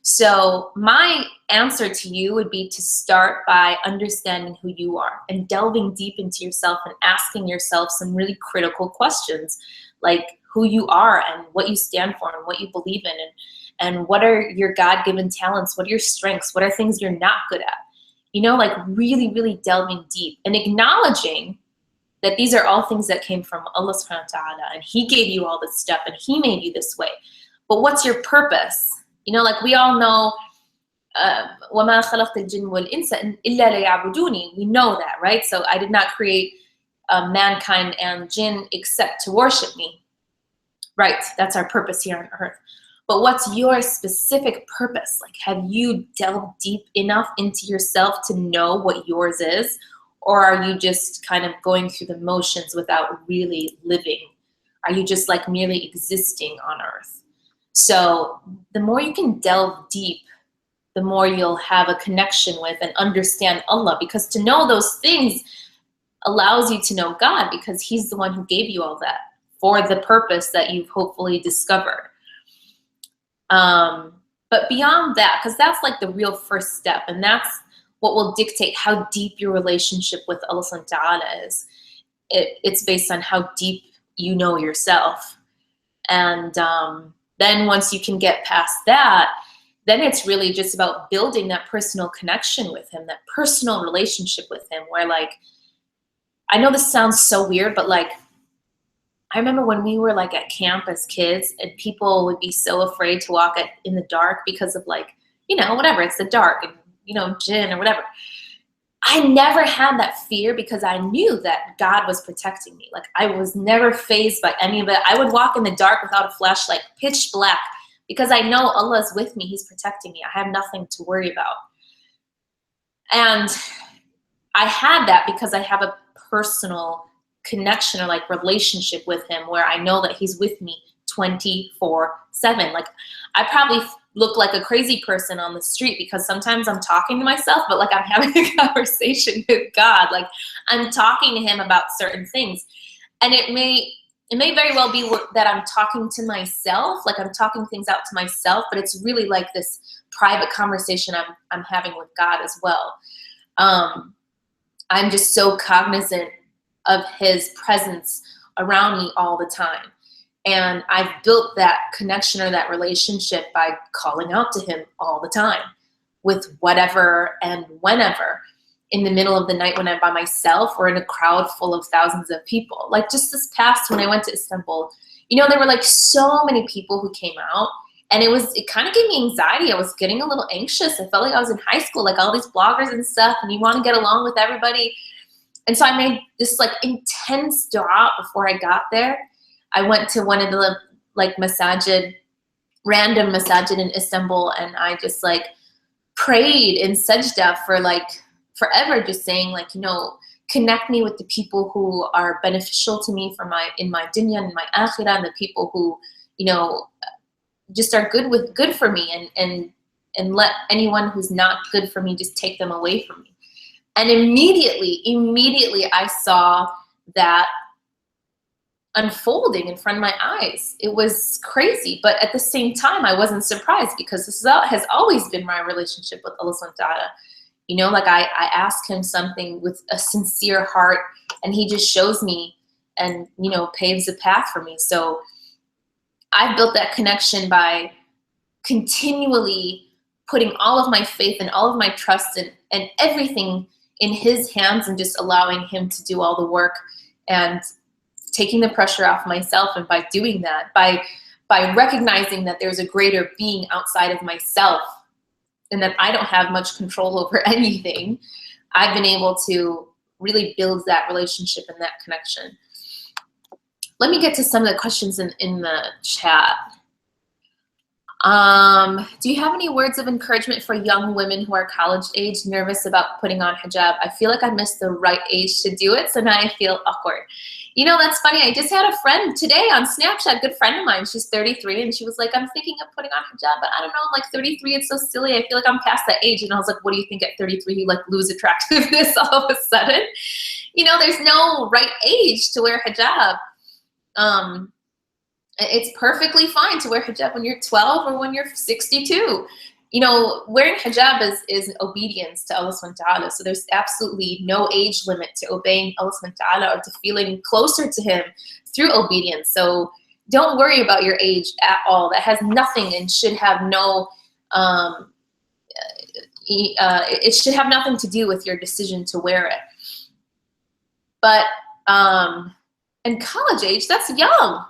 So my answer to you would be to start by understanding who you are and delving deep into yourself and asking yourself some really critical questions, like who you are and what you stand for and what you believe in, and what are your God-given talents, what are your strengths, what are things you're not good at. You know, like really, really delving deep and acknowledging that these are all things that came from Allah subhanahu wa ta'ala, and He gave you all this stuff and He made you this way. But what's your purpose? You know, like we all know, وَمَا خَلَقْتَ الْجِنَّ وَالْإِنسَ إِلَّا لِيَعْبُدُونِ. We know that, right? So I did not create mankind and jinn except to worship me. Right, that's our purpose here on earth. but what's your specific purpose? Like, have you delved deep enough into yourself to know what yours is? Or are you just kind of going through the motions without really living? Are you just like merely existing on earth? So the more you can delve deep, the more you'll have a connection with and understand Allah, because to know those things allows you to know God, because he's the one who gave you all that for the purpose that you've hopefully discovered. But beyond that, because that's like the real first step, and that's what will dictate how deep your relationship with Allah subhanahu wa ta'ala is. It's based on how deep you know yourself. And then once you can get past that, then it's really just about building that personal connection with him, that personal relationship with him, where like, I know this sounds so weird, but like, I remember when we were like at camp as kids, and people would be so afraid to walk in the dark because of like, you know, whatever, it's the dark and, you know, jinn or whatever. I never had that fear because I knew that God was protecting me. Like, I was never fazed by any of it. I would walk in the dark without a flashlight, pitch black, because I know Allah's with me. He's protecting me. I have nothing to worry about. And I had that because I have a personal connection or like relationship with him, where I know that he's with me 24/7. Like, I probably look like a crazy person on the street because sometimes I'm talking to myself, but like I'm having a conversation with God. Like, I'm talking to him about certain things. And it may very well be that I'm talking to myself, like I'm talking things out to myself, but it's really like this private conversation I'm having with God as well. I'm just so cognizant of his presence around me all the time. And I've built that connection or that relationship by calling out to him all the time with whatever and whenever, in the middle of the night when I'm by myself or in a crowd full of thousands of people. Like just this past, when I went to Istanbul, you know, there were like so many people who came out, and it kind of gave me anxiety. I was getting a little anxious. I felt like I was in high school, like all these bloggers and stuff, and you want to get along with everybody. And so I made this like intense dua before I got there. I went to one of the like random masajid in Istanbul, and I just like prayed in sajda for like forever, just saying like, you know, connect me with the people who are beneficial to me in my dunya and my akhirah, and the people who, you know, just are good for me, and let anyone who's not good for me just take them away from me. And immediately I saw that unfolding in front of my eyes. It was crazy, but at the same time, I wasn't surprised, because this has always been my relationship with Allah subhanahu wa ta'ala. You know, like I ask him something with a sincere heart, and he just shows me and, you know, paves a path for me. So I've built that connection by continually putting all of my faith and all of my trust and everything in his hands, and just allowing him to do all the work and taking the pressure off myself. And by doing that, by recognizing that there's a greater being outside of myself and that I don't have much control over anything, I've been able to really build that relationship and that connection. Let me get to some of the questions in the chat. Do you have any words of encouragement for young women who are college age, nervous about putting on hijab? I feel like I missed the right age to do it, so now I feel awkward. You know, that's funny. I just had a friend today on Snapchat, a good friend of mine. She's 33, and she was like, I'm thinking of putting on hijab, but I don't know, I'm like 33, it's so silly. I feel like I'm past that age. And I was like, what do you think at 33 you like lose attractiveness all of a sudden? You know, there's no right age to wear hijab. It's perfectly fine to wear hijab when you're 12 or when you're 62. You know, wearing hijab is obedience to Allah subhanahu wa ta'ala. So there's absolutely no age limit to obeying Allah subhanahu wa ta'ala or to feeling closer to him through obedience. So don't worry about your age at all. That has nothing and should have no, it should have nothing to do with your decision to wear it. But in college age, that's young.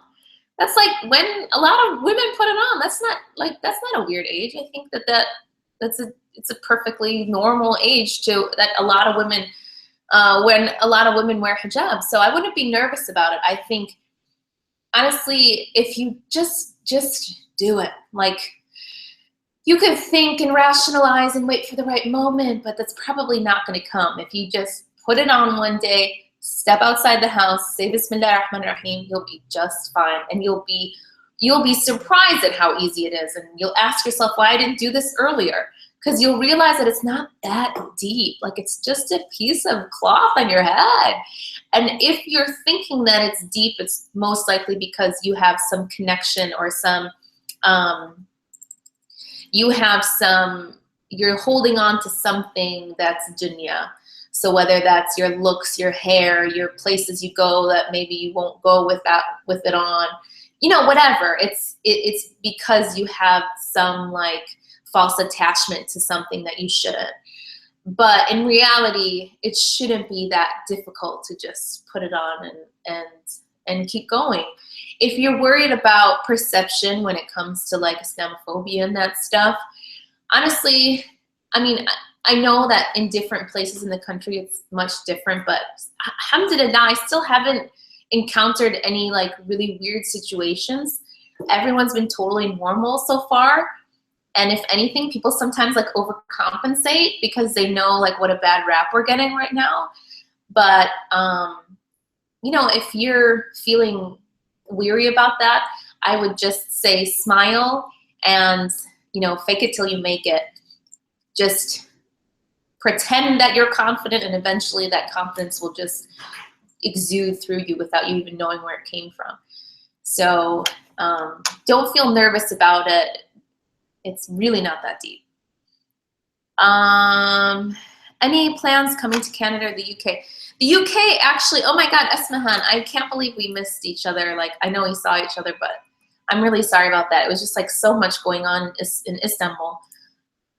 That's like when a lot of women put it on. That's not a weird age. I think it's a perfectly normal age that a lot of women when a lot of women wear hijab. So I wouldn't be nervous about it. I think honestly, if you just do it. Like, you can think and rationalize and wait for the right moment, but that's probably not going to come. If you just put it on one day, step outside the house, say Bismillah ar-Rahman ar-Rahim, you'll be just fine. And you'll be surprised at how easy it is. And you'll ask yourself why I didn't do this earlier. Because you'll realize that it's not that deep. Like, it's just a piece of cloth on your head. And if you're thinking that it's deep, it's most likely because you have some connection or some, you're holding on to something that's dunya. So whether that's your looks, your hair, your places you go that maybe you won't go with it on, you know, whatever. It's because you have some like false attachment to something that you shouldn't. But in reality, it shouldn't be that difficult to just put it on and keep going. If you're worried about perception when it comes to like Islamophobia and that stuff, honestly, I mean, I know that in different places in the country it's much different, but alhamdulillah, I still haven't encountered any like really weird situations. Everyone's been totally normal so far. And if anything, people sometimes like overcompensate because they know like what a bad rap we're getting right now. But, you know, if you're feeling weary about that, I would just say smile and, you know, fake it till you make it. Just pretend that you're confident, and eventually that confidence will just exude through you without you even knowing where it came from. So don't feel nervous about it. It's really not that deep. Any plans coming to Canada or the UK? The UK, actually, oh my God, Esmahan, I can't believe we missed each other. Like, I know we saw each other, but I'm really sorry about that. It was just like so much going on in Istanbul.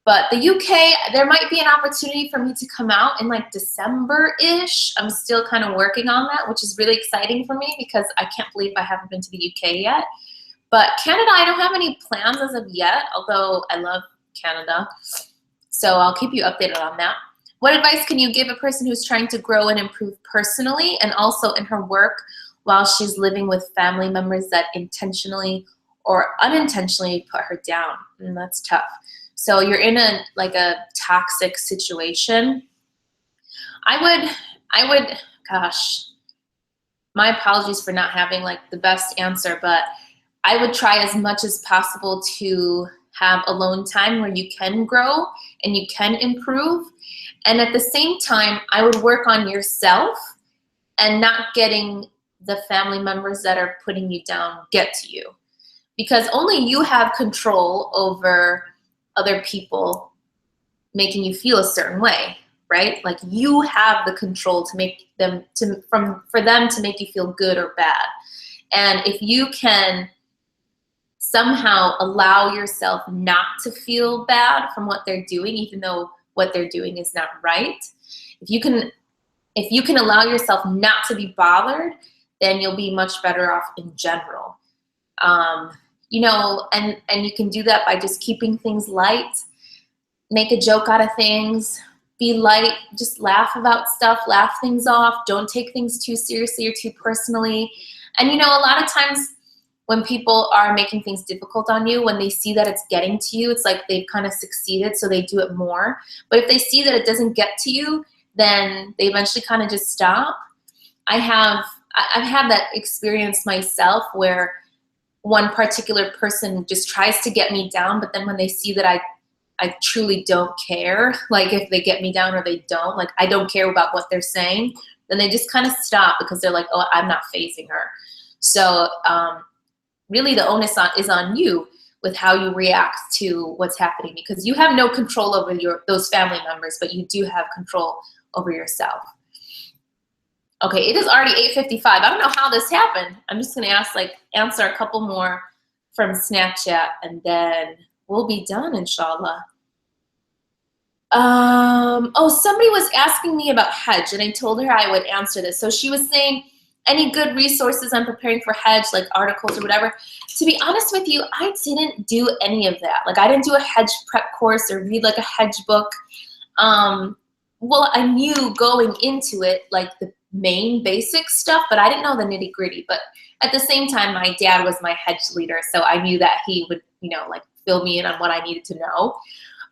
But the UK, there might be an opportunity for me to come out in like December-ish. I'm still kind of working on that, which is really exciting for me because I can't believe I haven't been to the UK yet. But Canada, I don't have any plans as of yet, although I love Canada. So I'll keep you updated on that. What advice can you give a person who's trying to grow and improve personally and also in her work while she's living with family members that intentionally or unintentionally put her down? And that's tough. So you're in a toxic situation. I would, gosh, my apologies for not having like the best answer, but I would try as much as possible to have alone time where you can grow and you can improve. And at the same time, I would work on yourself and not getting the family members that are putting you down get to you. Because only you have control over other people making you feel a certain way, right? Like, you have the control to make them for them to make you feel good or bad. And if you can somehow allow yourself not to feel bad from what they're doing, even though what they're doing is not right, if you can allow yourself not to be bothered, then you'll be much better off in general. You know, and you can do that by just keeping things light, make a joke out of things, be light, just laugh about stuff, laugh things off, don't take things too seriously or too personally. And you know, a lot of times when people are making things difficult on you, when they see that it's getting to you, it's like they've kind of succeeded, so they do it more. But if they see that it doesn't get to you, then they eventually kind of just stop. I've had that experience myself where one particular person just tries to get me down, but then when they see that I truly don't care, like if they get me down or they don't, like I don't care about what they're saying, then they just kind of stop because they're like, oh, I'm not fazing her. So really the onus is on you with how you react to what's happening, because you have no control over those family members, but you do have control over yourself. Okay, it is already 8:55. I don't know how this happened. I'm just gonna answer a couple more from Snapchat and then we'll be done, inshallah. Oh, somebody was asking me about Hajj and I told her I would answer this. So she was saying, any good resources on preparing for Hajj, like articles or whatever. To be honest with you, I didn't do any of that. Like I didn't do a Hajj prep course or read like a Hajj book. Well, I knew going into it, like the main basic stuff, but I didn't know the nitty gritty. But at the same time, my dad was my Hajj leader, so I knew that he would you know, like fill me in on what I needed to know.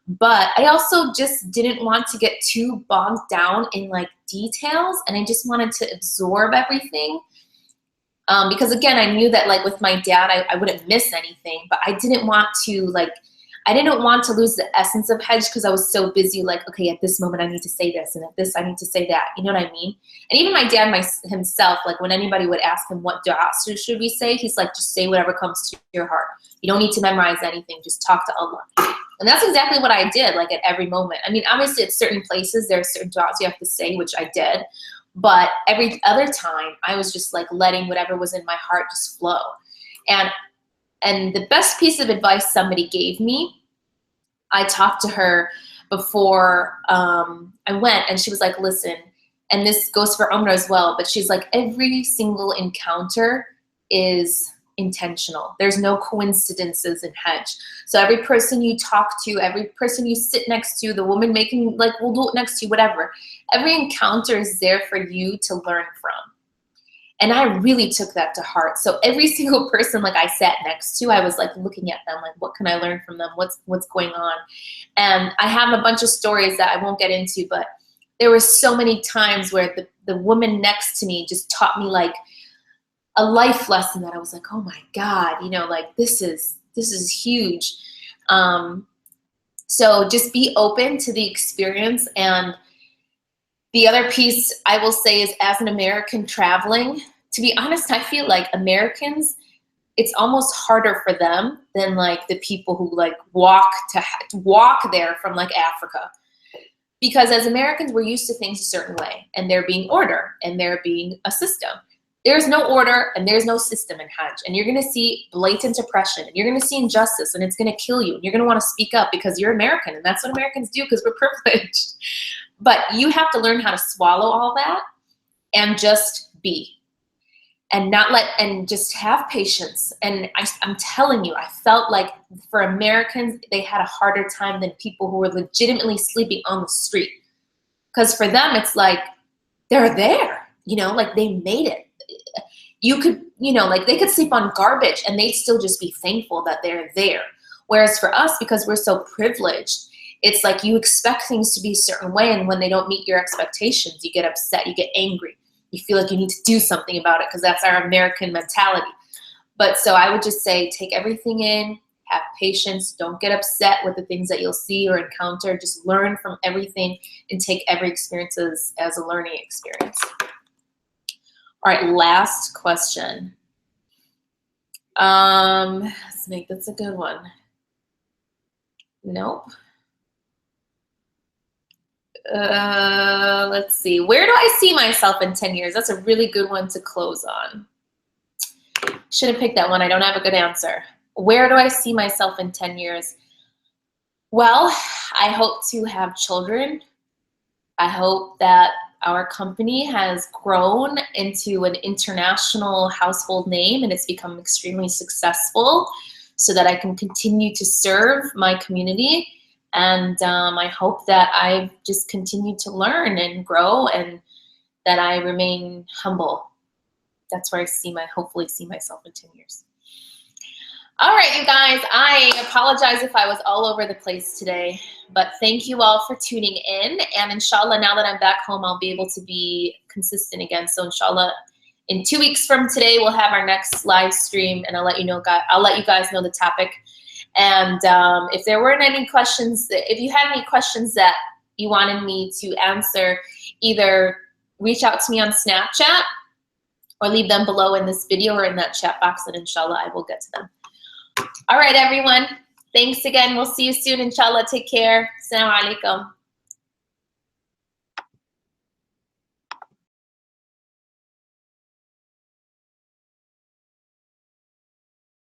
But I also just didn't want to get too bogged down in like details, and I just wanted to absorb everything. Because again, I knew that like with my dad, I wouldn't miss anything, but I didn't want to like, I didn't want to lose the essence of Hajj because I was so busy like, okay, at this moment I need to say this, and at this I need to say that, you know what I mean? And even my dad himself, like when anybody would ask him what dua should we say, he's like, just say whatever comes to your heart. You don't need to memorize anything, just talk to Allah. And that's exactly what I did, like at every moment. I mean, obviously at certain places, there are certain du'as you have to say, which I did. But every other time, I was just like letting whatever was in my heart just flow. And the best piece of advice somebody gave me, I talked to her before I went, and she was like, listen, and this goes for Umrah as well, but she's like, every single encounter is intentional. There's no coincidences in Hajj. So every person you talk to, every person you sit next to, the woman making like wudu next to you, whatever, every encounter is there for you to learn from. And I really took that to heart. So every single person like I sat next to, I was like looking at them like, what can I learn from them? What's going on? And I have a bunch of stories that I won't get into, but there were so many times where the woman next to me just taught me like a life lesson that I was like, oh my God, you know, like this is huge. So just be open to the experience. And the other piece I will say is, as an American traveling, to be honest, I feel like Americans, it's almost harder for them than like the people who like walk there from like Africa. Because as Americans, we're used to things a certain way, and there being order and there being a system. There's no order and there's no system in Hajj, and you're gonna see blatant oppression, and you're gonna see injustice, and it's gonna kill you, and you're gonna wanna speak up because you're American, and that's what Americans do because we're privileged. But you have to learn how to swallow all that and just be, and and just have patience. And I'm telling you, I felt like for Americans, they had a harder time than people who were legitimately sleeping on the street. Because for them, it's like, they're there, you know, like they made it. You could, you know, like they could sleep on garbage and they'd still just be thankful that they're there. Whereas for us, because we're so privileged, it's like you expect things to be a certain way, and when they don't meet your expectations, you get upset, you get angry. You feel like you need to do something about it because that's our American mentality. But so I would just say, take everything in, have patience, don't get upset with the things that you'll see or encounter. Just learn from everything and take every experience as a learning experience. All right, last question. Let's make this a good one. Nope. Let's see. Where do I see myself in 10 years? That's a really good one to close on. Should have picked that one. I don't have a good answer. Where do I see myself in 10 years? Well, I hope to have children. I hope that our company has grown into an international household name and it's become extremely successful so that I can continue to serve my community. And I hope that I just continue to learn and grow, and that I remain humble. That's where I hopefully see myself in 10 years. All right, you guys, I apologize if I was all over the place today, but thank you all for tuning in. And inshallah, now that I'm back home, I'll be able to be consistent again. So inshallah, in 2 weeks from today, we'll have our next live stream, and I'll let you guys know the topic. And if there weren't any questions, if you had any questions that you wanted me to answer, either reach out to me on Snapchat or leave them below in this video or in that chat box, and inshallah, I will get to them. All right, everyone. Thanks again. We'll see you soon, inshallah. Take care. Assalamu alaikum.